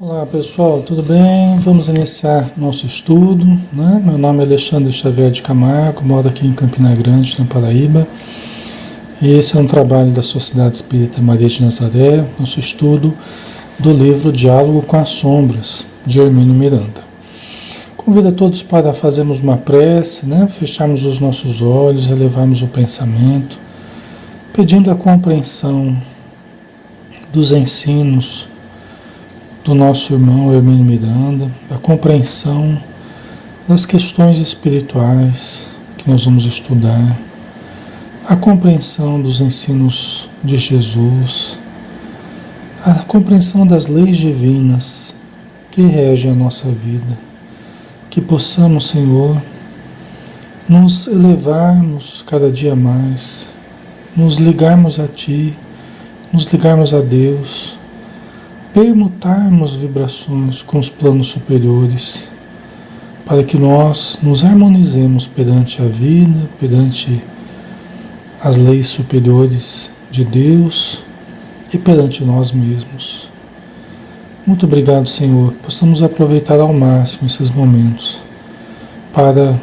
Olá pessoal, tudo bem? Vamos iniciar nosso estudo, né? Meu nome é Alexandre Xavier de Camargo, moro aqui em Campina Grande, na Paraíba. E esse é um trabalho da Sociedade Espírita Maria de Nazaré, nosso estudo do livro Diálogo com as Sombras, de Hermínio Miranda. Convido a todos para fazermos uma prece, né? Fecharmos os nossos olhos, elevarmos o pensamento, pedindo a compreensão dos ensinos do nosso irmão Hermínio Miranda, a compreensão das questões espirituais que nós vamos estudar, a compreensão dos ensinos de Jesus, a compreensão das leis divinas que regem a nossa vida, que possamos, Senhor, nos elevarmos cada dia mais, nos ligarmos a Ti, nos ligarmos a Deus, permutarmos vibrações com os planos superiores, para que nós nos harmonizemos perante a vida, perante as leis superiores de Deus e perante nós mesmos. Muito obrigado, Senhor, que possamos aproveitar ao máximo esses momentos para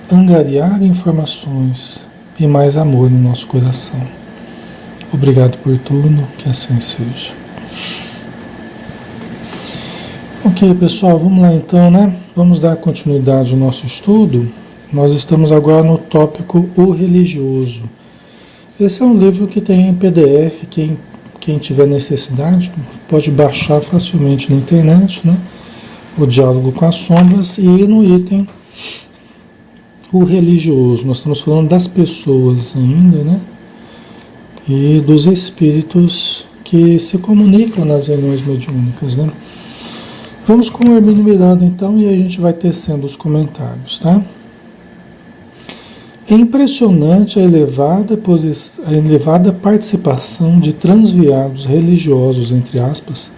angariar informações e mais amor no nosso coração. Obrigado por tudo, que assim seja. Ok, pessoal, vamos lá então, né? Vamos dar continuidade ao nosso estudo. Nós estamos agora no tópico O Religioso. Esse é um livro que tem em PDF, quem tiver necessidade pode baixar facilmente na internet, né? O Diálogo com as Sombras, e no item O Religioso. Nós estamos falando das pessoas ainda, né? E dos espíritos que se comunicam nas reuniões mediúnicas, né? Vamos com o Hermínio Miranda, então, e aí a gente vai tecendo os comentários, tá? É impressionante a elevada participação de transviados religiosos, entre aspas,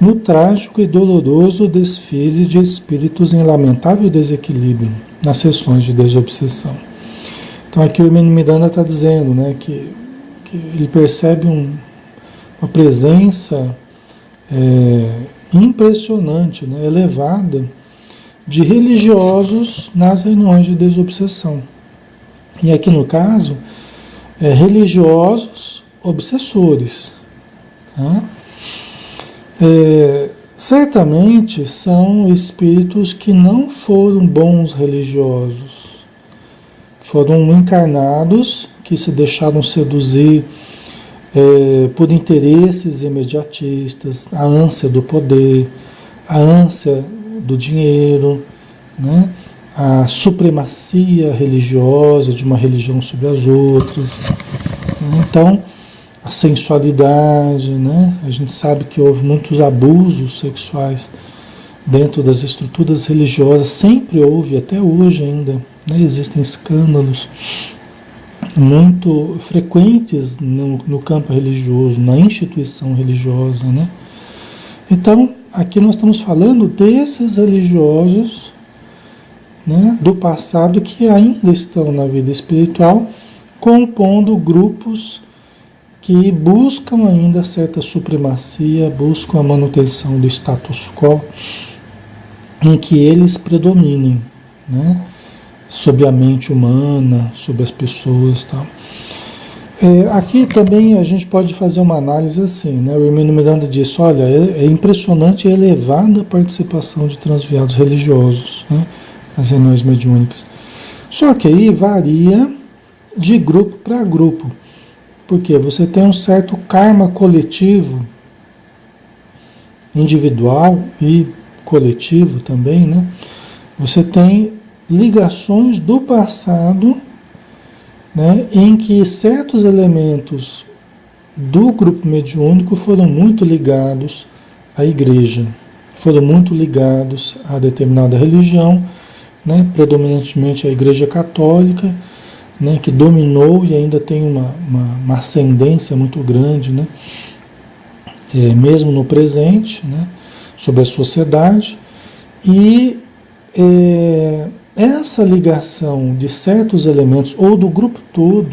no trágico e doloroso desfile de espíritos em lamentável desequilíbrio nas sessões de desobsessão. Então aqui o Hermínio Miranda está dizendo, né, que ele percebe uma presença impressionante, né, elevada, de religiosos nas reuniões de desobsessão. E aqui no caso, religiosos obsessores. Tá? Certamente são espíritos que não foram bons religiosos, foram encarnados que se deixaram seduzir por interesses imediatistas, a ânsia do poder, a ânsia do dinheiro, né? A supremacia religiosa de uma religião sobre as outras, né? Então, a sensualidade, né? A gente sabe que houve muitos abusos sexuais dentro das estruturas religiosas, sempre houve, até hoje ainda, né? Existem escândalos muito frequentes no campo religioso, na instituição religiosa, né? Então, aqui nós estamos falando desses religiosos, né, do passado que ainda estão na vida espiritual, compondo grupos que buscam ainda certa supremacia, buscam a manutenção do status quo, em que eles predominem, né? Sobre a mente humana, sobre as pessoas e tal. Aqui também a gente pode fazer uma análise assim, né? O Hermínio Miranda disse, olha, é impressionante a elevada participação de transviados religiosos, né, nas reuniões mediúnicas. Só que aí varia de grupo para grupo, porque você tem um certo karma coletivo, individual e coletivo também, né? Você tem ligações do passado, né, em que certos elementos do grupo mediúnico foram muito ligados à igreja, foram muito ligados a determinada religião, né, predominantemente a Igreja Católica, né, que dominou e ainda tem uma ascendência muito grande, né, mesmo no presente, né, sobre a sociedade. E essa ligação de certos elementos, ou do grupo todo,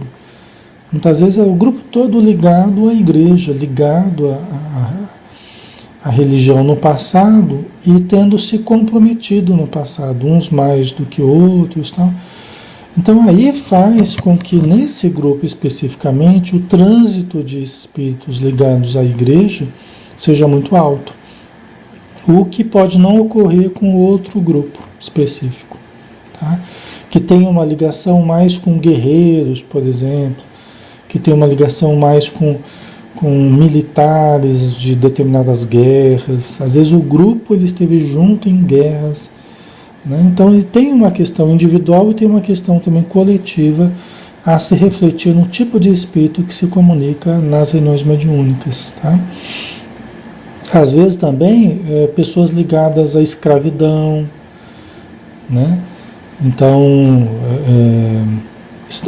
muitas vezes é o grupo todo ligado à igreja, ligado a religião no passado e tendo se comprometido no passado, uns mais do que outros, tal. Então aí faz com que nesse grupo especificamente o trânsito de espíritos ligados à igreja seja muito alto, o que pode não ocorrer com outro grupo específico, tá? Que tem uma ligação mais com guerreiros, por exemplo, que tem uma ligação mais com militares de determinadas guerras. Às vezes o grupo ele esteve junto em guerras, né? Então ele tem uma questão individual e tem uma questão também coletiva a se refletir no tipo de espírito que se comunica nas reuniões mediúnicas, tá? Às vezes também pessoas ligadas à escravidão, né? Então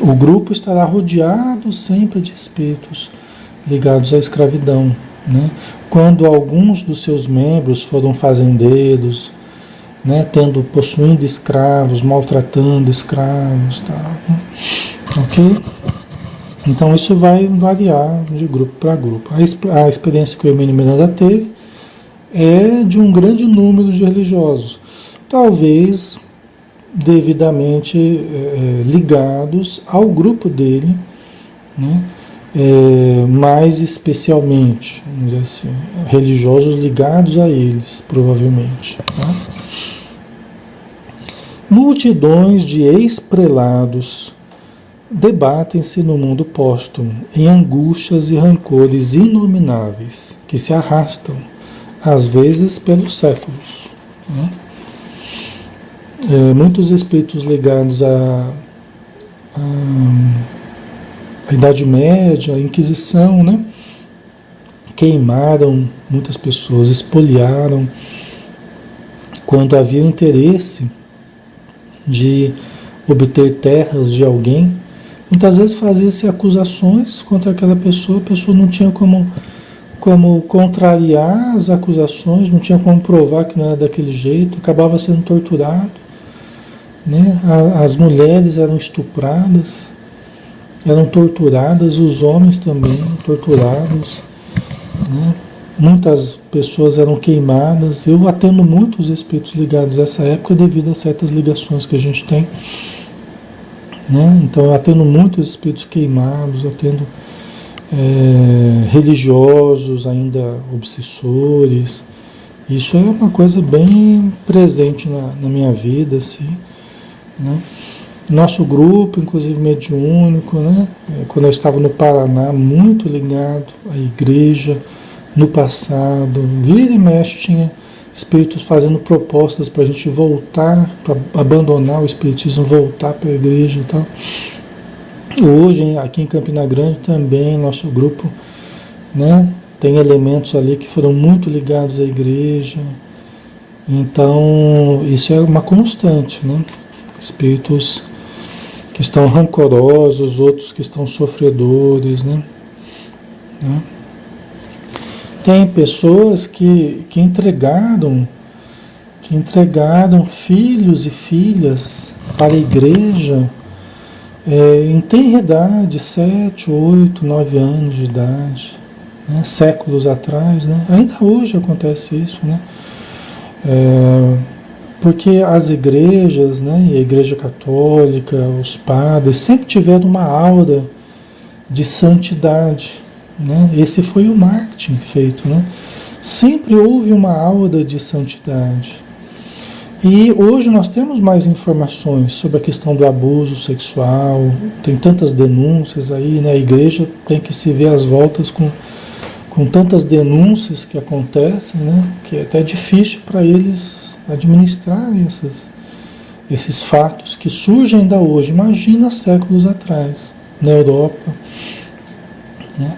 o grupo estará rodeado sempre de espíritos ligados à escravidão, né? Quando alguns dos seus membros foram fazendeiros, né? Possuindo escravos, maltratando escravos, tal, né? Ok? Então isso vai variar de grupo para grupo. A experiência que o Hermínio Miranda teve é de um grande número de religiosos, talvez devidamente ligados ao grupo dele, né? Mais especialmente, vamos dizer assim, religiosos ligados a eles, provavelmente. Tá? Multidões de ex-prelados debatem-se no mundo póstumo em angústias e rancores inomináveis que se arrastam, às vezes pelos séculos, né? Muitos espíritos ligados à Idade Média, à Inquisição, né? Queimaram muitas pessoas, espoliaram quando havia o interesse de obter terras de alguém. Muitas vezes fazia-se acusações contra aquela pessoa, a pessoa não tinha como contrariar as acusações, não tinha como provar que não era daquele jeito, acabava sendo torturado, né? As mulheres eram estupradas, eram torturadas, os homens também torturados, né? Muitas pessoas eram queimadas. Eu atendo muitos espíritos ligados a essa época devido a certas ligações que a gente tem, né? Então eu atendo muitos espíritos queimados, atendo religiosos ainda obsessores. Isso é uma coisa bem presente na minha vida, assim, né? Nosso grupo, inclusive mediúnico, né? Quando eu estava no Paraná, muito ligado à igreja, no passado, vira e mexe tinha espíritos fazendo propostas para a gente voltar, para abandonar o espiritismo, voltar para a igreja e tal. Hoje, aqui em Campina Grande também, nosso grupo, né, tem elementos ali que foram muito ligados à igreja. Então, isso é uma constante, né? Espíritos que estão rancorosos, outros que estão sofredores, né? Tem pessoas que entregaram filhos e filhas para a igreja em tenra idade, 7, 8, 9 anos de idade, né? Séculos atrás, né? Ainda hoje acontece isso, né? Porque as igrejas, né, a Igreja Católica, os padres, sempre tiveram uma aura de santidade, né? Esse foi o marketing feito, né? Sempre houve uma aura de santidade. E hoje nós temos mais informações sobre a questão do abuso sexual, tem tantas denúncias aí, né? A igreja tem que se ver às voltas com tantas denúncias que acontecem, né? Que é até difícil para eles administrarem esses fatos que surgem ainda hoje. Imagina séculos atrás, na Europa, né?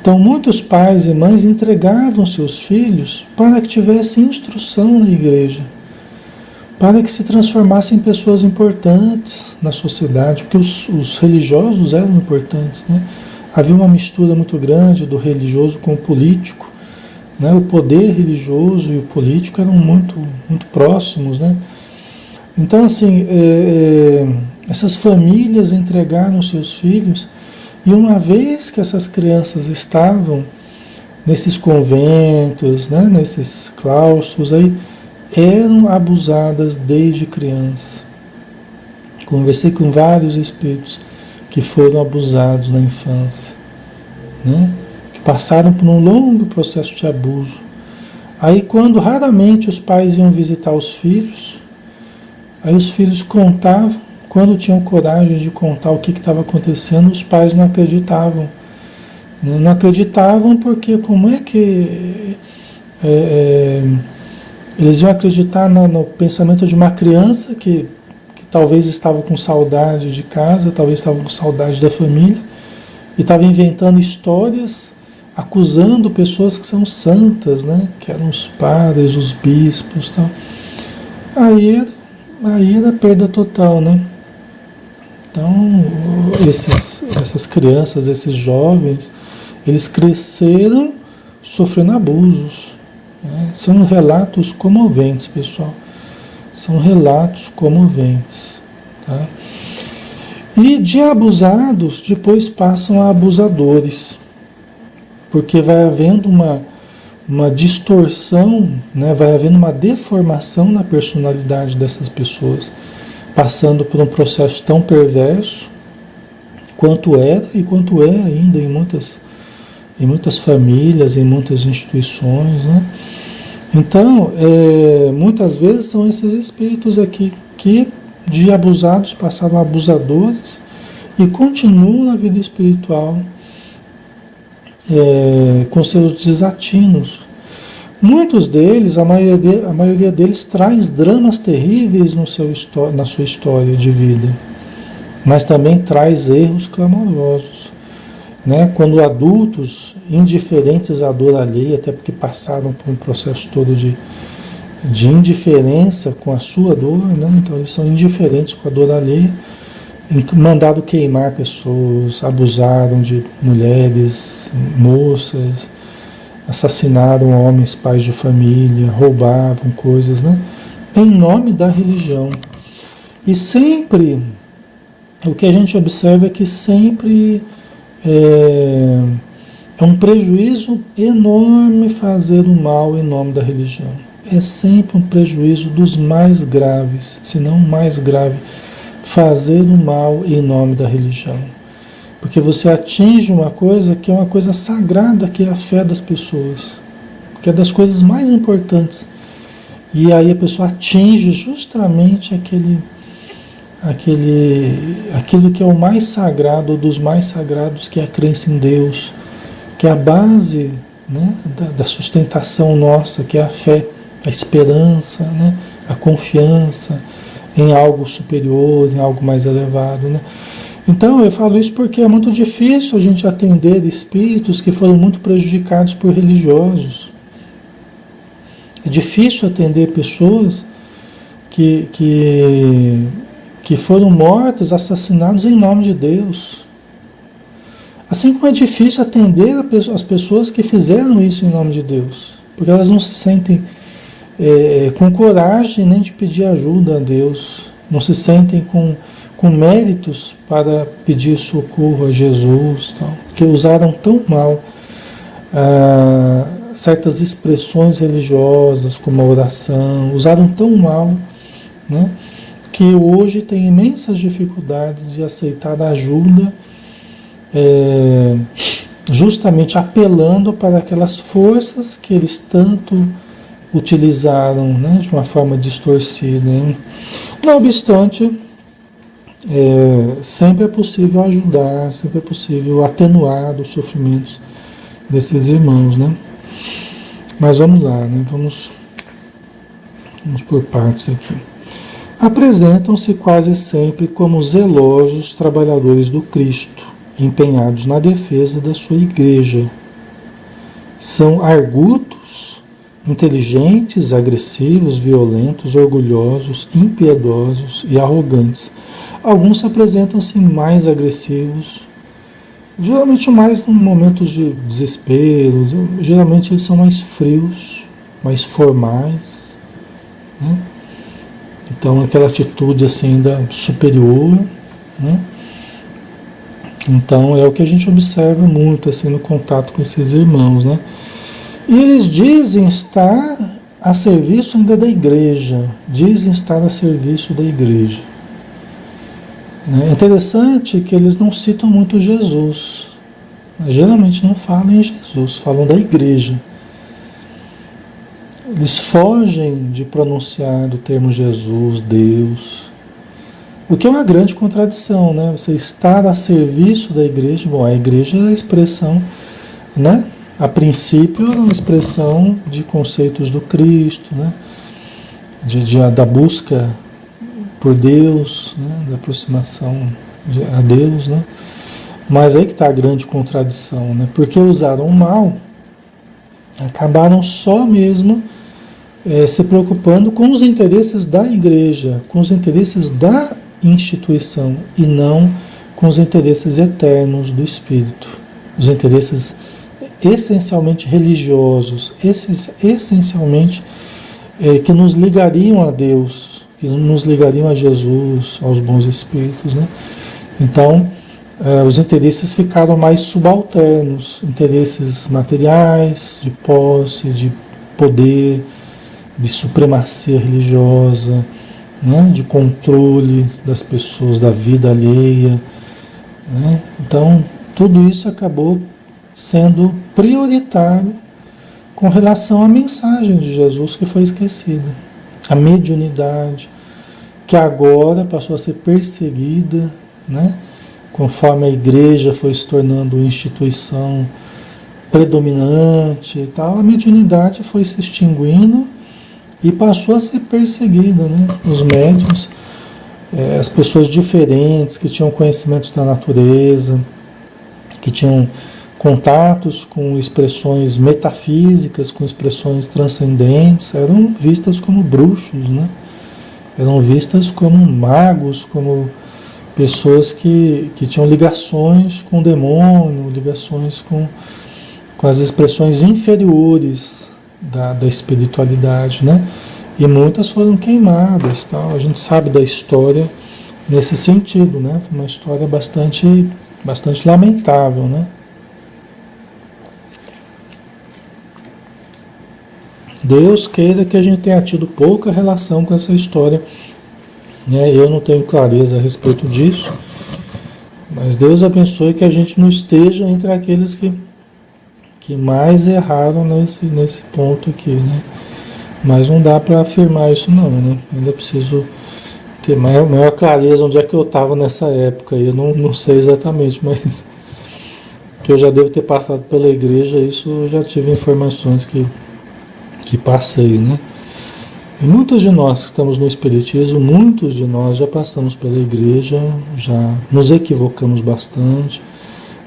Então muitos pais e mães entregavam seus filhos para que tivessem instrução na igreja, para que se transformassem em pessoas importantes na sociedade, porque os religiosos eram importantes, né? Havia uma mistura muito grande do religioso com o político, né? O poder religioso e o político eram muito, muito próximos, né? Então, assim, essas famílias entregaram seus filhos, e uma vez que essas crianças estavam nesses conventos, né, nesses claustros aí, eram abusadas desde criança. Conversei com vários espíritos que foram abusados na infância, né, que passaram por um longo processo de abuso. Aí quando raramente os pais iam visitar os filhos, aí os filhos contavam, quando tinham coragem de contar o que estava acontecendo, os pais não acreditavam. Não acreditavam porque como é que eles iam acreditar no pensamento de uma criança que talvez estava com saudade de casa, talvez estava com saudade da família, e estava inventando histórias, acusando pessoas que são santas, né? Que eram os padres, os bispos, tal. Aí era perda total, né? Então, essas crianças, esses jovens, eles cresceram sofrendo abusos, né? São relatos comoventes, pessoal. São relatos comoventes, tá? E de abusados, depois passam a abusadores, porque vai havendo uma distorção, né? Vai havendo uma deformação na personalidade dessas pessoas, passando por um processo tão perverso quanto era e quanto é ainda em muitas famílias, em muitas instituições, né? Então, muitas vezes são esses espíritos aqui que de abusados passaram a abusadores e continuam na vida espiritual com seus desatinos. Muitos deles, a maioria deles traz dramas terríveis na sua história de vida, mas também traz erros clamorosos, né? Quando adultos, indiferentes à dor alheia, até porque passaram por um processo todo de indiferença com a sua dor, né? Então eles são indiferentes com a dor alheia, mandaram queimar pessoas, abusaram de mulheres, moças, assassinaram homens, pais de família, roubavam coisas, né? Em nome da religião. E sempre, o que a gente observa é que sempre é um prejuízo enorme fazer o mal em nome da religião. É sempre um prejuízo dos mais graves, se não o mais grave, fazer o mal em nome da religião. Porque você atinge uma coisa que é uma coisa sagrada, que é a fé das pessoas, que é das coisas mais importantes. E aí a pessoa atinge justamente aquilo que é o mais sagrado, ou dos mais sagrados, que é a crença em Deus, que é a base, né, da sustentação nossa, que é a fé, a esperança, né, a confiança em algo superior, em algo mais elevado, né? Então eu falo isso porque é muito difícil a gente atender espíritos que foram muito prejudicados por religiosos. É difícil atender pessoas que foram mortos, assassinados em nome de Deus. Assim como é difícil atender as pessoas que fizeram isso em nome de Deus, porque elas não se sentem com coragem nem de pedir ajuda a Deus, não se sentem com méritos para pedir socorro a Jesus, tal, que usaram tão mal certas expressões religiosas, como a oração, usaram tão mal, né, que hoje tem imensas dificuldades de aceitar a ajuda, justamente apelando para aquelas forças que eles tanto utilizaram, né, de uma forma distorcida, né? Não obstante, sempre é possível ajudar, sempre é possível atenuar os sofrimentos desses irmãos, né? Mas vamos lá, né? Vamos por partes aqui. Apresentam-se quase sempre como zelosos trabalhadores do Cristo, empenhados na defesa da sua igreja. São argutos, inteligentes, agressivos, violentos, orgulhosos, impiedosos e arrogantes. Alguns se apresentam-se mais agressivos, geralmente mais em momentos de desespero, geralmente eles são mais frios, mais formais, né? Então aquela atitude assim ainda superior, né? Então é o que a gente observa muito assim no contato com esses irmãos, né? E eles dizem estar a serviço ainda da igreja, dizem estar a serviço da igreja. É interessante que eles não citam muito Jesus, geralmente não falam em Jesus, falam da igreja. Eles fogem de pronunciar do termo Jesus, Deus, o que é uma grande contradição, né? Você estar a serviço da igreja, bom, a igreja é a expressão, né? A princípio é uma expressão de conceitos do Cristo, né? Da busca por Deus, né? Da aproximação a Deus, né? Mas aí que está a grande contradição, né? Porque usaram o mal, acabaram só mesmo se preocupando com os interesses da igreja, com os interesses da instituição e não com os interesses eternos do Espírito, os interesses essencialmente religiosos, essencialmente que nos ligariam a Deus, que nos ligariam a Jesus, aos bons Espíritos, né? Então, os interesses ficaram mais subalternos, interesses materiais, de posse, de poder, de supremacia religiosa, né? De controle das pessoas, da vida alheia, né? Então, tudo isso acabou sendo prioritário com relação à mensagem de Jesus que foi esquecida. A mediunidade, que agora passou a ser perseguida, né? Conforme a igreja foi se tornando instituição predominante e tal, a mediunidade foi se extinguindo e passou a ser perseguida, né? Os médiuns, as pessoas diferentes que tinham conhecimentos da natureza, que tinham contatos com expressões metafísicas, com expressões transcendentes, eram vistas como bruxos, né? Eram vistas como magos, como pessoas que tinham ligações com o demônio, ligações com as expressões inferiores da espiritualidade, né? E muitas foram queimadas, tal. A gente sabe da história nesse sentido, né? Uma história bastante lamentável, né? Deus queira que a gente tenha tido pouca relação com essa história, né? Eu não tenho clareza a respeito disso, mas Deus abençoe que a gente não esteja entre aqueles que mais erraram nesse ponto aqui, né? Mas não dá para afirmar isso não, né? Ainda preciso ter maior clareza onde é que eu estava nessa época. Eu não sei exatamente, mas que eu já devo ter passado pela igreja, isso eu já tive informações que passei, né? E muitos de nós que estamos no Espiritismo, muitos de nós já passamos pela igreja, já nos equivocamos bastante,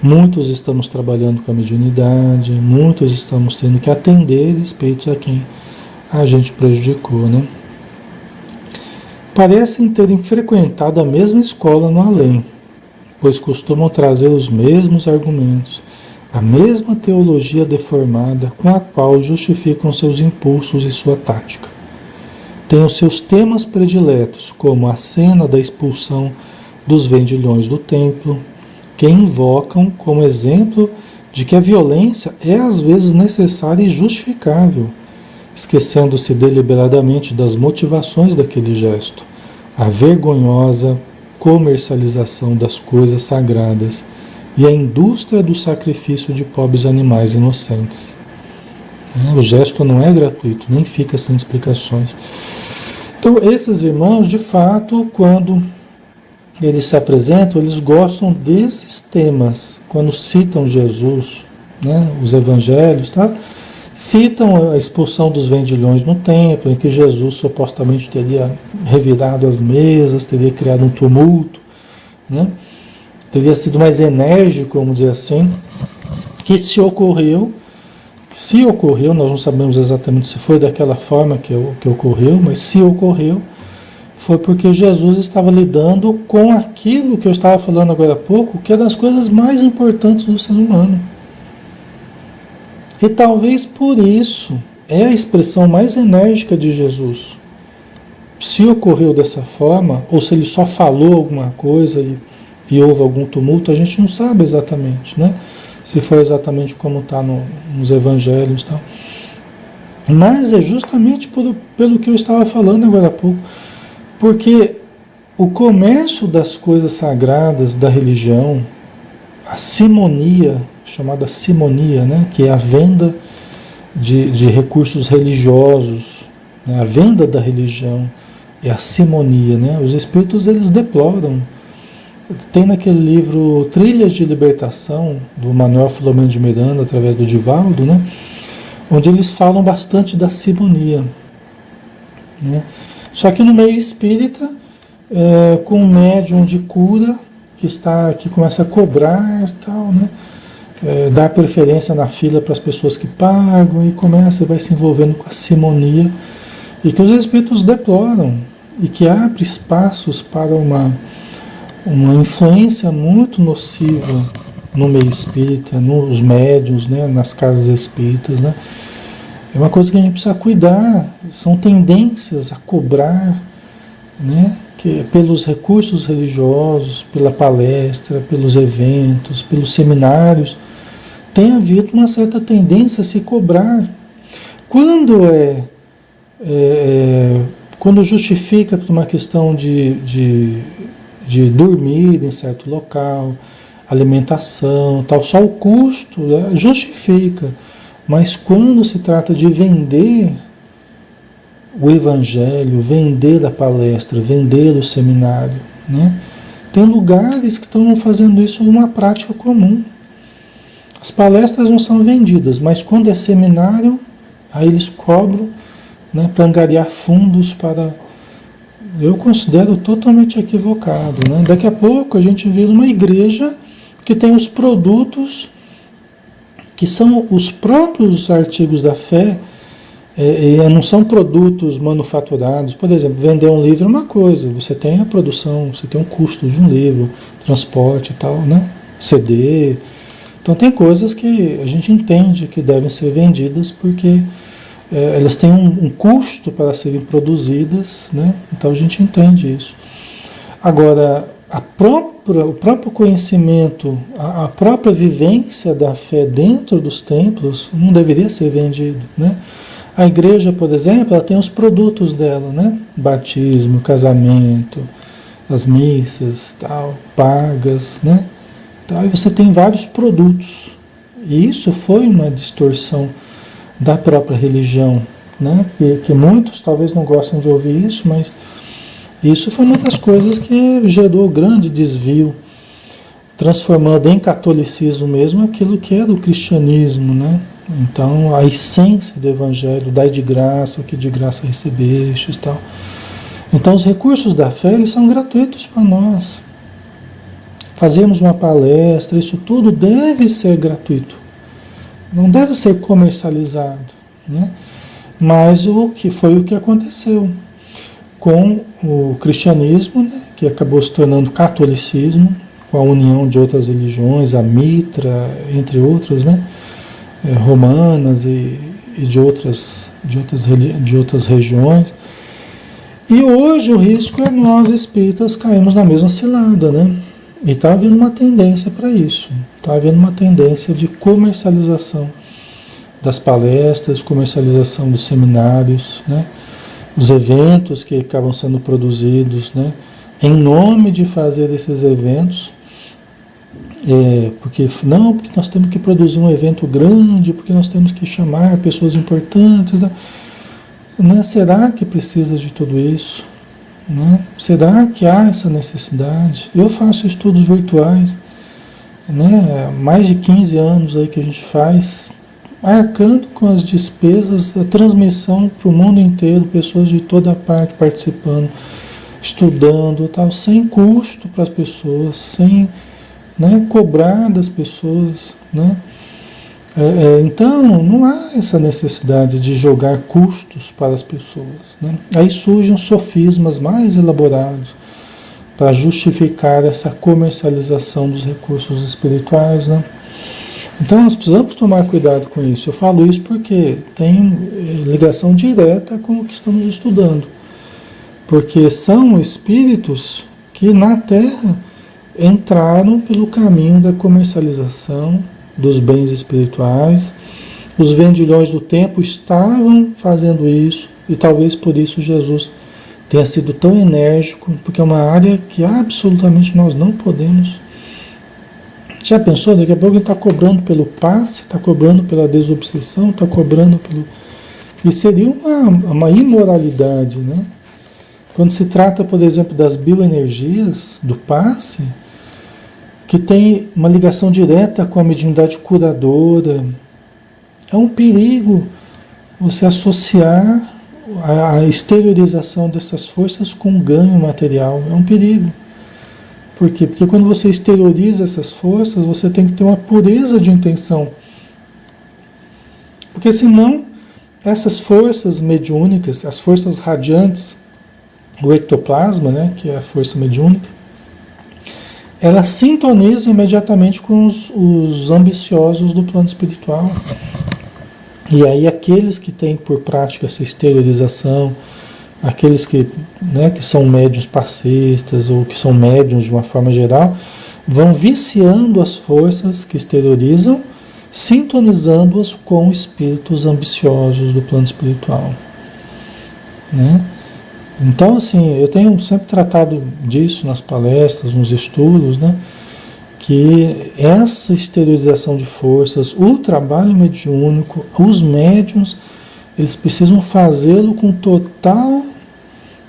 muitos estamos trabalhando com a mediunidade, muitos estamos tendo que atender espíritos a quem a gente prejudicou, né? Parecem terem frequentado a mesma escola no além, pois costumam trazer os mesmos argumentos, a mesma teologia deformada com a qual justificam seus impulsos e sua tática. Têm os seus temas prediletos, como a cena da expulsão dos vendilhões do templo, que invocam como exemplo de que a violência é às vezes necessária e justificável, esquecendo-se deliberadamente das motivações daquele gesto, a vergonhosa comercialização das coisas sagradas e a indústria do sacrifício de pobres animais inocentes. O gesto não é gratuito, nem fica sem explicações. Então, esses irmãos, de fato, quando eles se apresentam, eles gostam desses temas, quando citam Jesus, né, os evangelhos, tá? Citam a expulsão dos vendilhões no templo, em que Jesus supostamente teria revirado as mesas, teria criado um tumulto, né? Teria sido mais enérgico, vamos dizer assim, que se ocorreu, nós não sabemos exatamente se foi daquela forma que ocorreu, mas se ocorreu, foi porque Jesus estava lidando com aquilo que eu estava falando agora há pouco, que é das coisas mais importantes do ser humano. E talvez por isso é a expressão mais enérgica de Jesus. Se ocorreu dessa forma, ou se ele só falou alguma coisa e houve algum tumulto, a gente não sabe exatamente, né? se for exatamente como está nos evangelhos e tal. Mas é justamente pelo que eu estava falando agora há pouco, porque o comércio das coisas sagradas da religião, a simonia, chamada simonia, né, que é a venda de recursos religiosos, né, a venda da religião, é a simonia, né? Os espíritos, eles deploram. Tem naquele livro Trilhas de Libertação, do Manuel Filomeno de Miranda, através do Divaldo, né? Onde eles falam bastante da simonia, né? Só que no meio espírita, com um médium de cura que começa a cobrar tal, né? Dar preferência na fila para as pessoas que pagam e vai se envolvendo com a simonia, e que os espíritos deploram e que abre espaços para uma influência muito nociva no meio espírita, nos médiuns, né, nas casas espíritas, né? É uma coisa que a gente precisa cuidar, são tendências a cobrar, né, que pelos recursos religiosos, pela palestra, pelos eventos, pelos seminários, tem havido uma certa tendência a se cobrar. Quando justifica por uma questão de dormir em certo local, alimentação, tal, só o custo, né, justifica. Mas quando se trata de vender o evangelho, vender a palestra, vender o seminário, né, tem lugares que estão fazendo isso uma prática comum. As palestras não são vendidas, mas quando é seminário, aí eles cobram, né, para angariar fundos para... Eu considero totalmente equivocado, né? Daqui a pouco a gente vira uma igreja que tem os produtos que são os próprios artigos da fé, não são produtos manufaturados. Por exemplo, vender um livro é uma coisa, você tem a produção, você tem um custo de um livro, transporte e tal, né? CD. Então tem coisas que a gente entende que devem ser vendidas porque elas têm um custo para serem produzidas, né? Então a gente entende isso. Agora, o próprio conhecimento, a própria vivência da fé dentro dos templos não deveria ser vendido, né? A igreja, por exemplo, ela tem os produtos dela, né? Batismo, casamento, as missas, tal, pagas, né? Tal, e você tem vários produtos. E isso foi uma distorção da própria religião, né? Que muitos talvez não gostem de ouvir isso, mas isso foi uma das coisas que gerou grande desvio, transformando em catolicismo mesmo aquilo que era o cristianismo, né? Então, a essência do evangelho, dai de graça, o que de graça recebestes, tal. Então, os recursos da fé, eles são gratuitos para nós. Fazemos uma palestra, isso tudo deve ser gratuito. Não deve ser comercializado, né? Mas o que aconteceu com o cristianismo, né, que acabou se tornando catolicismo, com a união de outras religiões, a Mitra, entre outras, né, romanas e de outras regiões. E hoje o risco é nós espíritas caímos na mesma cilada, né? E está havendo uma tendência para isso. Está havendo uma tendência de comercialização das palestras, comercialização dos seminários, né? Os eventos que acabam sendo produzidos, né? Em nome de fazer esses eventos, porque nós temos que produzir um evento grande, porque nós temos que chamar pessoas importantes, né? Será que precisa de tudo isso? Né? Será que há essa necessidade? Eu faço estudos virtuais, né? Mais de 15 anos aí que a gente faz, arcando com as despesas, a transmissão para o mundo inteiro, pessoas de toda parte participando, estudando, tal, sem custo para as pessoas, sem, né, cobrar das pessoas, né? Então, não há essa necessidade de jogar custos para as pessoas, né? Aí surgem sofismas mais elaborados para justificar essa comercialização dos recursos espirituais, né? Então, nós precisamos tomar cuidado com isso. Eu falo isso porque tem ligação direta com o que estamos estudando. Porque são espíritos que na Terra entraram pelo caminho da comercialização, dos bens espirituais. Os vendilhões do tempo estavam fazendo isso, e talvez por isso Jesus tenha sido tão enérgico, porque é uma área que absolutamente nós não podemos. Já pensou? Daqui a pouco ele está cobrando pelo passe, está cobrando pela desobsessão, está cobrando pelo... E seria uma imoralidade, né? Quando se trata, por exemplo, das bioenergias do passe, que tem uma ligação direta com a mediunidade curadora, é um perigo você associar a exteriorização dessas forças com ganho material. É um perigo. Por quê? Porque quando você exterioriza essas forças, você tem que ter uma pureza de intenção. Porque senão, essas forças mediúnicas, as forças radiantes, o ectoplasma, né, que é a força mediúnica, ela sintoniza imediatamente com os ambiciosos do plano espiritual. E aí aqueles que têm por prática essa exteriorização, aqueles que, né, que são médiuns passistas ou que são médiuns de uma forma geral, vão viciando as forças que exteriorizam, sintonizando-as com espíritos ambiciosos do plano espiritual, né? Então, assim, eu tenho sempre tratado disso nas palestras, nos estudos, né? Que essa exteriorização de forças, o trabalho mediúnico, os médiuns, eles precisam fazê-lo com total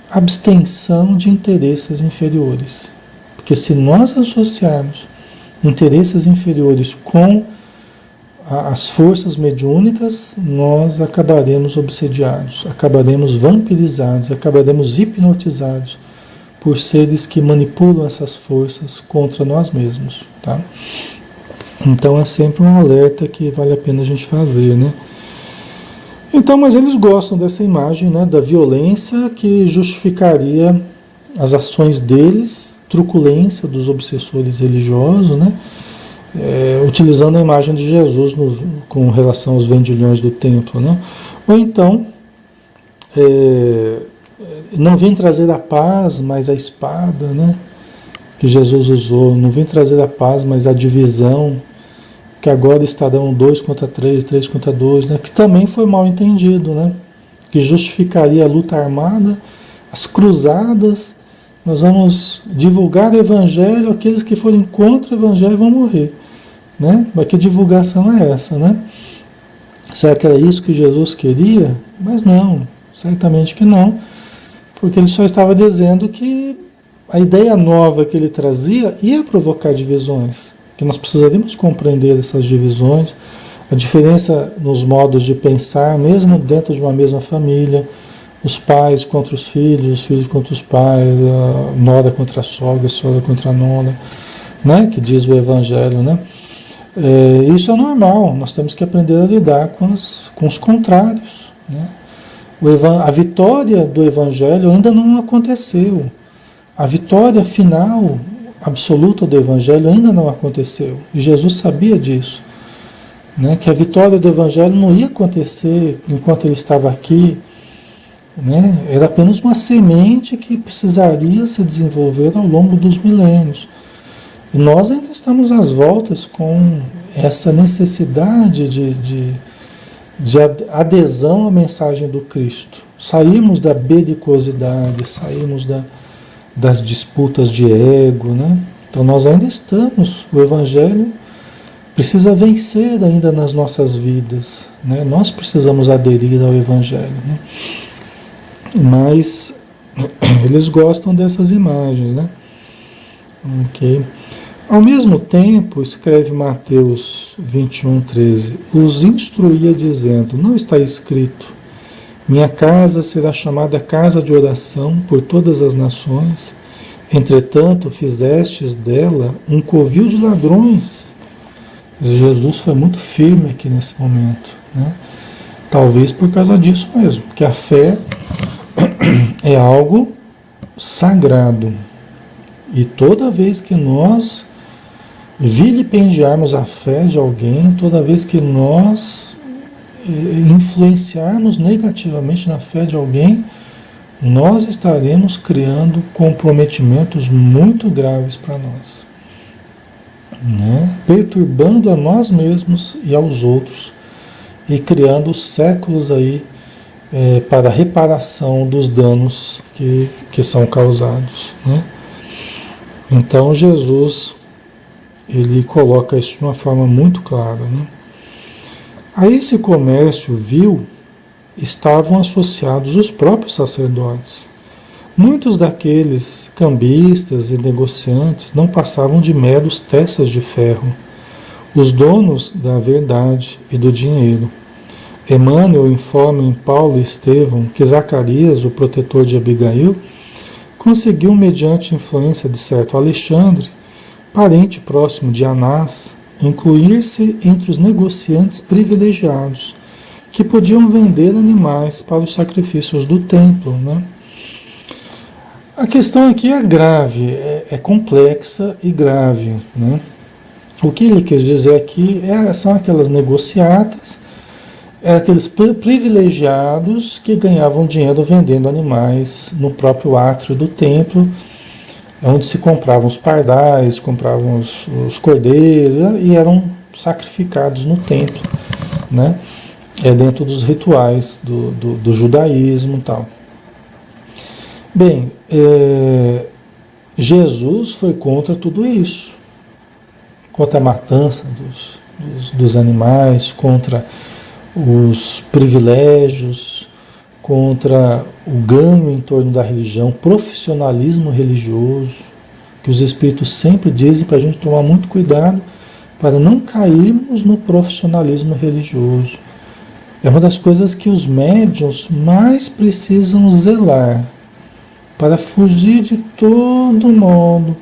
abstenção de interesses inferiores. Porque se nós associarmos interesses inferiores com as forças mediúnicas, nós acabaremos obsediados, acabaremos vampirizados, acabaremos hipnotizados por seres que manipulam essas forças contra nós mesmos, tá? Então é sempre um alerta que vale a pena a gente fazer, né? Então, mas eles gostam dessa imagem, né, da violência que justificaria as ações deles, truculência dos obsessores religiosos, né? Utilizando a imagem de Jesus com relação aos vendilhões do templo, né? Ou então, não vem trazer a paz, mas a espada, né? Que Jesus usou, não vem trazer a paz, mas a divisão, que agora estarão 2 contra 3, 3 contra 2, né? Que também foi mal entendido, né? Que justificaria a luta armada, as cruzadas. Nós vamos divulgar o evangelho, aqueles que forem contra o evangelho vão morrer, né? Mas que divulgação é essa, né? Será que era isso que Jesus queria? Mas não, certamente que não, porque ele só estava dizendo que a ideia nova que ele trazia ia provocar divisões, que nós precisaríamos compreender essas divisões, a diferença nos modos de pensar, mesmo dentro de uma mesma família, os pais contra os filhos contra os pais, a nora contra a sogra contra a nora, né? Que diz o evangelho, né? Isso é normal, nós temos que aprender a lidar com os contrários, né? A vitória do evangelho ainda não aconteceu. A vitória final, absoluta do evangelho ainda não aconteceu. E Jesus sabia disso, né? Que a vitória do evangelho não ia acontecer enquanto ele estava aqui, né? Era apenas uma semente que precisaria se desenvolver ao longo dos milênios. E nós ainda estamos às voltas com essa necessidade de adesão à mensagem do Cristo. Saímos da belicosidade, saímos das disputas de ego, né? Então nós ainda estamos, o Evangelho precisa vencer ainda nas nossas vidas, né? Nós precisamos aderir ao Evangelho, né? Mas eles gostam dessas imagens, né? Ok. Ao mesmo tempo, escreve Mateus 21:13, os instruía dizendo, não está escrito, minha casa será chamada casa de oração por todas as nações, entretanto fizestes dela um covil de ladrões. Jesus foi muito firme aqui nesse momento, né? Talvez por causa disso mesmo, que a fé é algo sagrado. E toda vez que nós vilipendiarmos a fé de alguém, toda vez que nós influenciarmos negativamente na fé de alguém, nós estaremos criando comprometimentos muito graves para nós. né? Perturbando a nós mesmos e aos outros e criando séculos aí para a reparação dos danos que são causados, né? Então Jesus ele coloca isso de uma forma muito clara, né? A esse comércio vil estavam associados os próprios sacerdotes. Muitos daqueles cambistas e negociantes não passavam de meros testas de ferro, os donos da verdade e do dinheiro. Emmanuel informa em Paulo e Estevão que Zacarias, o protetor de Abigail, conseguiu, mediante influência de certo Alexandre, parente próximo de Anás, incluir-se entre os negociantes privilegiados, que podiam vender animais para os sacrifícios do templo, né? A questão aqui é grave, é complexa e grave, né? O que ele quis dizer aqui são aquelas negociatas, aqueles privilegiados que ganhavam dinheiro vendendo animais no próprio átrio do templo, onde se compravam os pardais, compravam os cordeiros e eram sacrificados no templo, né? Dentro dos rituais do judaísmo e tal. Bem, Jesus foi contra tudo isso, contra a matança dos animais, contra os privilégios, contra o ganho em torno da religião, profissionalismo religioso, que os espíritos sempre dizem para a gente tomar muito cuidado para não cairmos no profissionalismo religioso. É uma das coisas que os médiuns mais precisam zelar, para fugir de todo modo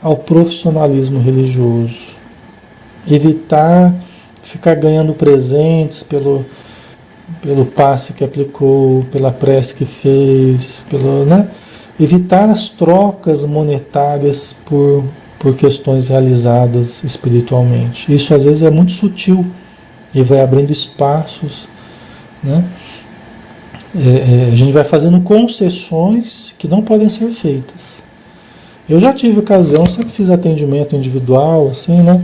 ao profissionalismo religioso. Evitar ficar ganhando presentes pelo passe que aplicou, pela prece que fez, né? Evitar as trocas monetárias por questões realizadas espiritualmente. Isso às vezes é muito sutil e vai abrindo espaços, né? A gente vai fazendo concessões que não podem ser feitas. Eu já tive ocasião, sempre fiz atendimento individual, assim, né?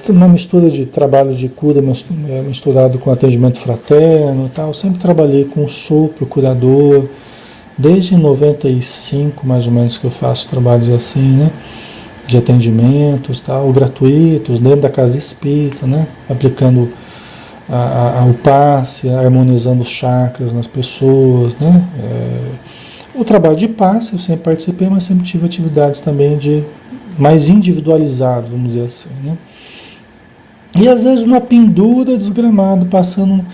Uma mistura de trabalho de cura misturado com atendimento fraterno e tal. Sempre trabalhei com sopro, curador, desde 95 mais ou menos que eu faço trabalhos assim, né? De atendimentos, tal, gratuitos, dentro da casa espírita, né? Aplicando o passe, harmonizando os chakras nas pessoas, né? O trabalho de passe eu sempre participei, mas sempre tive atividades também de mais individualizado, vamos dizer assim, né? E às vezes uma pendura desgramado, passando,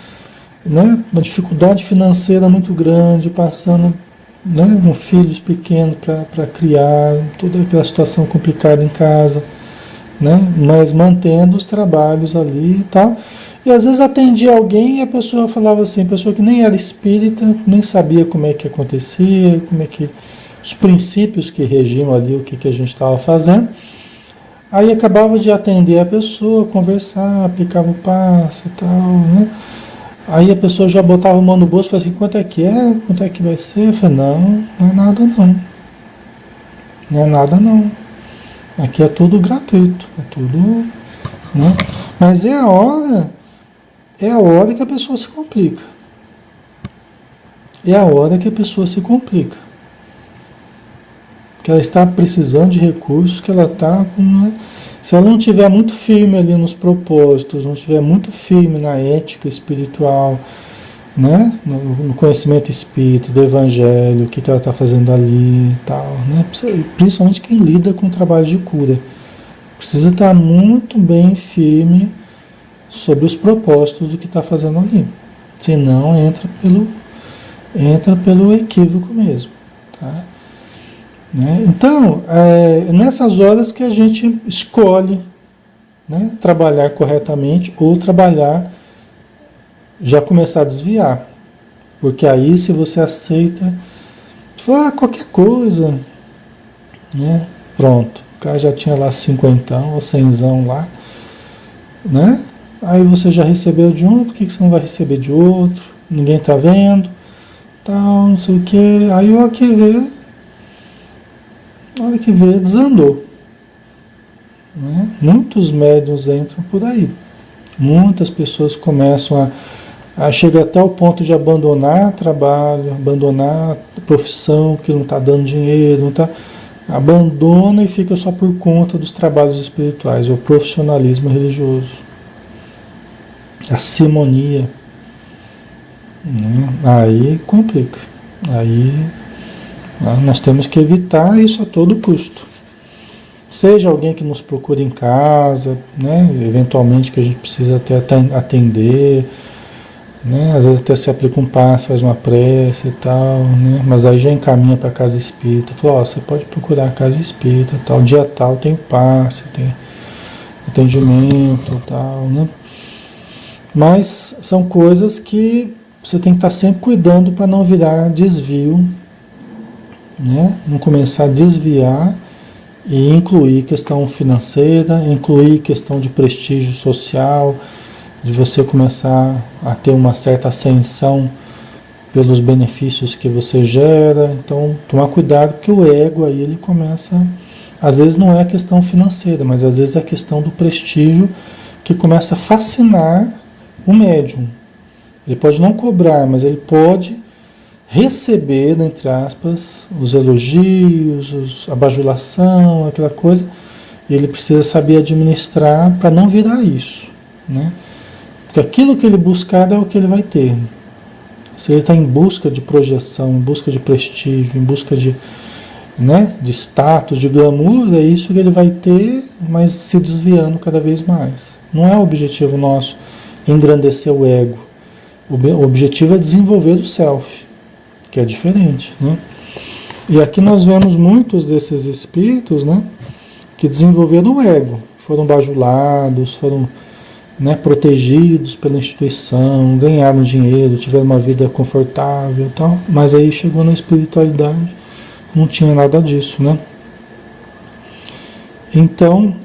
né, uma dificuldade financeira muito grande, passando, né, com filhos pequenos para criar, toda aquela situação complicada em casa, né? Mas mantendo os trabalhos ali e tal. E às vezes atendia alguém e a pessoa falava assim, pessoa que nem era espírita, nem sabia como é que acontecia, como é que os princípios que regiam ali o que a gente estava fazendo. Aí acabava de atender a pessoa, conversar, aplicava o passe e tal, né? Aí a pessoa já botava a mão no bolso e falava assim, quanto é que é? Quanto é que vai ser? Eu falei, não é nada não. Não é nada não. Aqui é tudo gratuito, é tudo, né? Mas é a hora que a pessoa se complica. É a hora que a pessoa se complica. Que ela está precisando de recursos, que ela está com... Né? Se ela não estiver muito firme ali nos propósitos, não estiver muito firme na ética espiritual, né? No conhecimento espírita, do evangelho, o que ela está fazendo ali e tal, né? Principalmente quem lida com o trabalho de cura. Precisa estar muito bem firme sobre os propósitos do que está fazendo ali. Senão entra pelo equívoco mesmo. Tá? Né? Então, nessas horas que a gente escolhe, né, trabalhar corretamente ou trabalhar, já começar a desviar. Porque aí se você aceita, fala, qualquer coisa, né? Pronto, o cara já tinha lá 50 ou 100 lá, né? Aí você já recebeu de um, por que você não vai receber de outro? Ninguém está vendo, tal, não sei o que. Aí a hora que vê, desandou. né? Muitos médiuns entram por aí. Muitas pessoas começam a chegar até o ponto de abandonar trabalho, abandonar a profissão que não está dando dinheiro, não tá, abandona e fica só por conta dos trabalhos espirituais, o profissionalismo religioso, a simonia, né? Aí complica. Aí nós temos que evitar isso a todo custo. Seja alguém que nos procure em casa, né? Eventualmente que a gente precisa até atender, né? Às vezes até se aplica um passe, faz uma prece e tal, né? Mas aí já encaminha para a casa espírita. Fala, ó, você pode procurar a casa espírita, tal, dia tal tem passe, tem atendimento e tal, né? Mas são coisas que você tem que estar sempre cuidando para não virar desvio, né? Não começar a desviar e incluir questão financeira, incluir questão de prestígio social, de você começar a ter uma certa ascensão pelos benefícios que você gera. Então, tomar cuidado, porque o ego aí ele começa, às vezes não é a questão financeira, mas às vezes é a questão do prestígio que começa a fascinar o médium. Ele pode não cobrar, mas ele pode receber, entre aspas, os elogios, a bajulação, aquela coisa, e ele precisa saber administrar para não virar isso, né? Porque aquilo que ele buscar é o que ele vai ter. Se ele está em busca de projeção, em busca de prestígio, em busca de, né, de status, de glamour, é isso que ele vai ter, mas se desviando cada vez mais. Não é o objetivo nosso engrandecer o ego. O objetivo é desenvolver o self, que é diferente, né? E aqui nós vemos muitos desses espíritos, né, que desenvolveram o ego, foram bajulados, foram, né, protegidos pela instituição, ganharam dinheiro, tiveram uma vida confortável e tal, mas aí chegou na espiritualidade, não tinha nada disso, né? Então,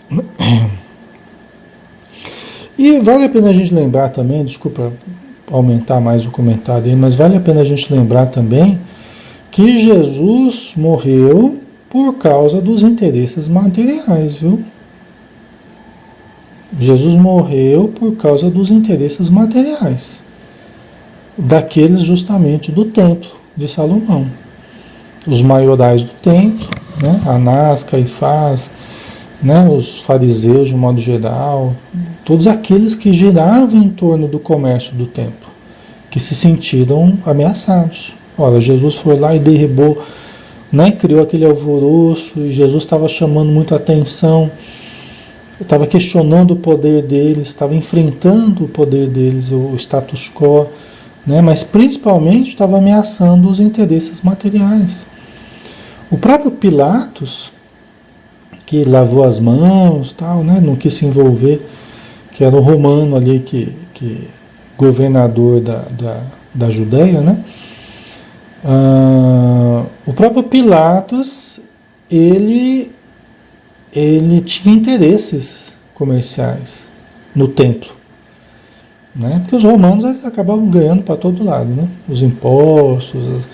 e vale a pena a gente lembrar também, desculpa aumentar mais o comentário aí, mas vale a pena a gente lembrar também que Jesus morreu por causa dos interesses materiais, viu? Jesus morreu por causa dos interesses materiais, daqueles justamente do templo de Salomão. Os maiorais do templo, né? Anás, Caifás, né? Os fariseus de um modo geral, todos aqueles que giravam em torno do comércio do templo, que se sentiram ameaçados. Olha, Jesus foi lá e derrubou, né? Criou aquele alvoroço, e Jesus estava chamando muito a atenção, estava questionando o poder deles, estava enfrentando o poder deles, o status quo, né? Mas principalmente estava ameaçando os interesses materiais. O próprio Pilatos, que lavou as mãos, tal, né? Não quis se envolver, que era o romano ali, que governador da Judéia, né? O próprio Pilatos, ele tinha interesses comerciais no templo, né? Porque os romanos eles acabavam ganhando para todo lado, né? Os impostos.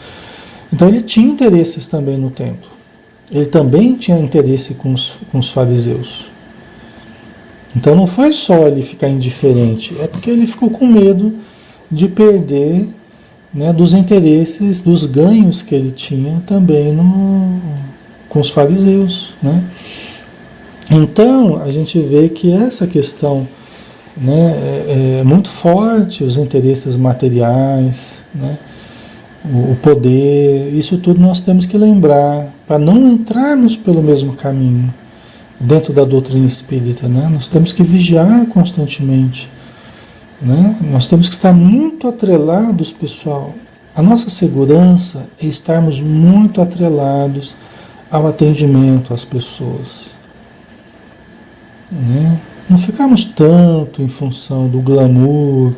Então ele tinha interesses também no templo. Ele também tinha interesse com os fariseus. Então não foi só ele ficar indiferente, é porque ele ficou com medo de perder, né, dos interesses, dos ganhos que ele tinha também com os fariseus, né? Então a gente vê que essa questão, né, é muito forte, os interesses materiais, né, o poder, isso tudo nós temos que lembrar para não entrarmos pelo mesmo caminho dentro da doutrina espírita, né? Nós temos que vigiar constantemente, né? Nós temos que estar muito atrelados, pessoal. A nossa segurança é estarmos muito atrelados ao atendimento às pessoas, né? Não ficarmos tanto em função do glamour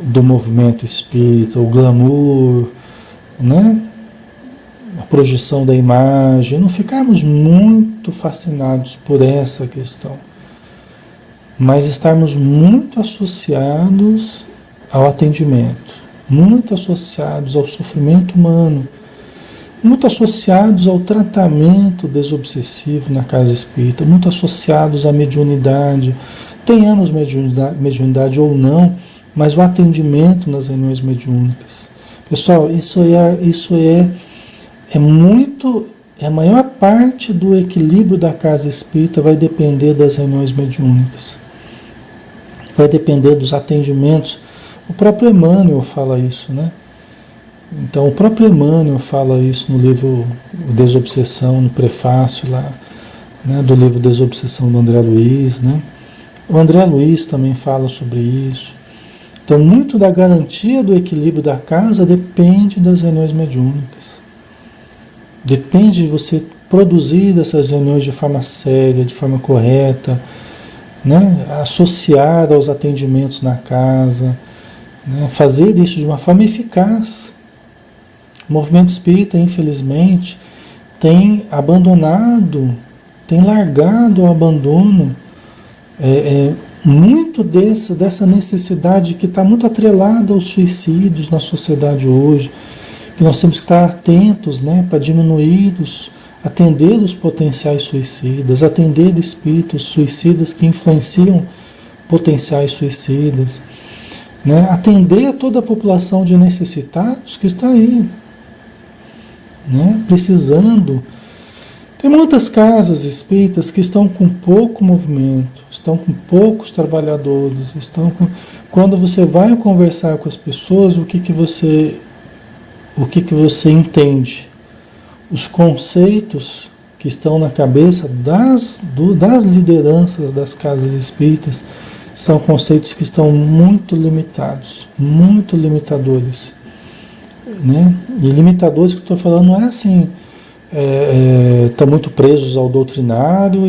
do movimento espírita, o glamour, né? A projeção da imagem, não ficarmos muito fascinados por essa questão, mas estarmos muito associados ao atendimento, muito associados ao sofrimento humano, muito associados ao tratamento desobsessivo na casa espírita, muito associados à mediunidade. Tenhamos mediunidade ou não, mas o atendimento nas reuniões mediúnicas. Pessoal, a maior parte do equilíbrio da casa espírita vai depender das reuniões mediúnicas. Vai depender dos atendimentos. O próprio Emmanuel fala isso, né? Então, o próprio Emmanuel fala isso no livro Desobsessão, no prefácio lá, né, do livro Desobsessão do André Luiz, né? O André Luiz também fala sobre isso. Então, muito da garantia do equilíbrio da casa depende das reuniões mediúnicas. Depende de você produzir essas reuniões de forma séria, de forma correta, né? Associar aos atendimentos na casa, né? Fazer isso de uma forma eficaz. O movimento espírita, infelizmente, tem abandonado, tem largado ao abandono muito dessa necessidade que está muito atrelada aos suicídios na sociedade hoje, que nós temos que estar atentos, né, para atender os potenciais suicidas, atender espíritos suicidas que influenciam potenciais suicidas, né, atender a toda a população de necessitados que está aí, né, precisando. Tem muitas casas espíritas que estão com pouco movimento, estão com poucos trabalhadores, quando você vai conversar com as pessoas, o que você entende? Os conceitos que estão na cabeça das lideranças das casas espíritas são conceitos que estão muito limitados, muito limitadores, né? E limitadores que eu estou falando não é assim, estão muito presos ao doutrinário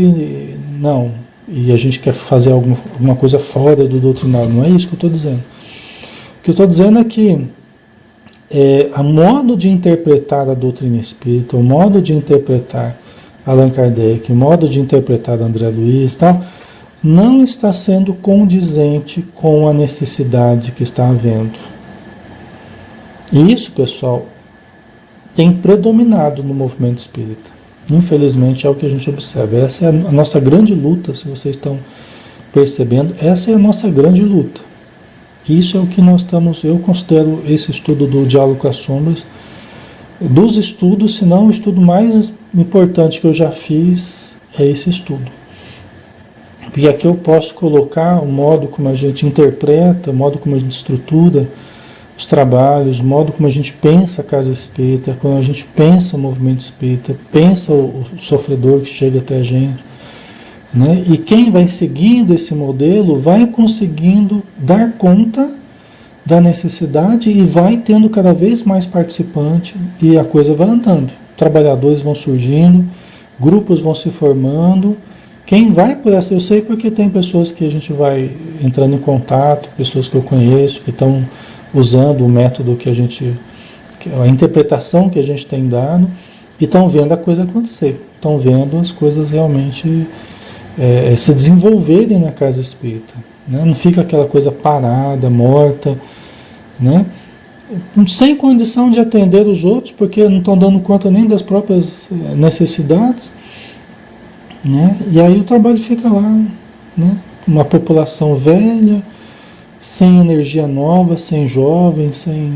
e a gente quer fazer alguma coisa fora do doutrinário. Não é isso que eu estou dizendo. O que eu estou dizendo é que a modo de interpretar a doutrina espírita, o modo de interpretar Allan Kardec, o modo de interpretar André Luiz e tal, não está sendo condizente com a necessidade que está havendo. E isso, pessoal, tem predominado no movimento espírita. Infelizmente é o que a gente observa. Essa é a nossa grande luta, se vocês estão percebendo, essa é a nossa grande luta. Isso é o que nós estamos, eu considero esse estudo do Diálogo com as Sombras, dos estudos, se não o estudo mais importante que eu já fiz, é esse estudo. Porque aqui eu posso colocar o modo como a gente interpreta, o modo como a gente estrutura os trabalhos, o modo como a gente pensa a casa espírita, quando a gente pensa o movimento espírita, pensa o sofredor que chega até a gente, né? E quem vai seguindo esse modelo vai conseguindo dar conta da necessidade e vai tendo cada vez mais participante e a coisa vai andando. Trabalhadores vão surgindo, grupos vão se formando. Quem vai por essa, eu sei porque tem pessoas que a gente vai entrando em contato, pessoas que eu conheço, que estão usando o método a interpretação que a gente tem dado e estão vendo a coisa acontecer, estão vendo as coisas realmente se desenvolverem na casa espírita, né? Não fica aquela coisa parada, morta, né? Sem condição de atender os outros, porque não estão dando conta nem das próprias necessidades, né? E aí o trabalho fica lá, né? Uma população velha, sem energia nova, sem jovens, sem,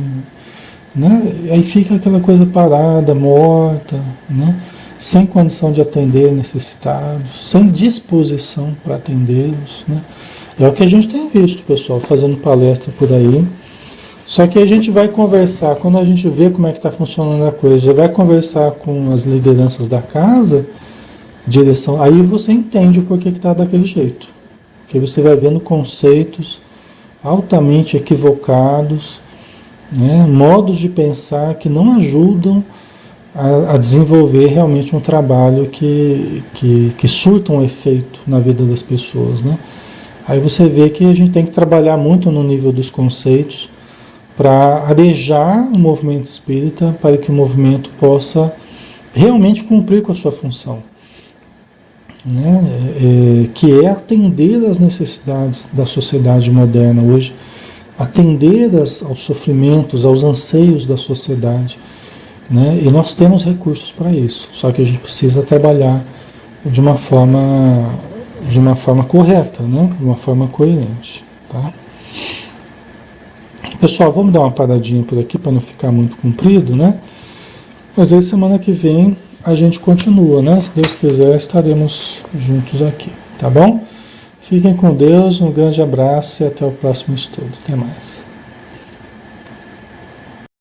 né? Aí fica aquela coisa parada, morta, né? Sem condição de atender necessitados, sem disposição para atendê-los, né? É o que a gente tem visto, pessoal, fazendo palestra por aí. Só que a gente vai conversar, quando a gente vê como é que está funcionando a coisa, já vai conversar com as lideranças da casa, direção, aí você entende o porquê que está daquele jeito. Porque você vai vendo conceitos altamente equivocados, né, modos de pensar que não ajudam a desenvolver realmente um trabalho que surta um efeito na vida das pessoas, né? Aí você vê que a gente tem que trabalhar muito no nível dos conceitos para arejar o movimento espírita, para que o movimento possa realmente cumprir com a sua função, né? Que é atender às necessidades da sociedade moderna hoje, atender aos sofrimentos, aos anseios da sociedade, né? E nós temos recursos para isso, só que a gente precisa trabalhar de uma forma correta, né? De uma forma coerente, tá? Pessoal, vamos dar uma paradinha por aqui para não ficar muito comprido, né? Mas aí semana que vem a gente continua, né? Se Deus quiser, estaremos juntos aqui, tá bom? Fiquem com Deus, um grande abraço e até o próximo estudo. Até mais.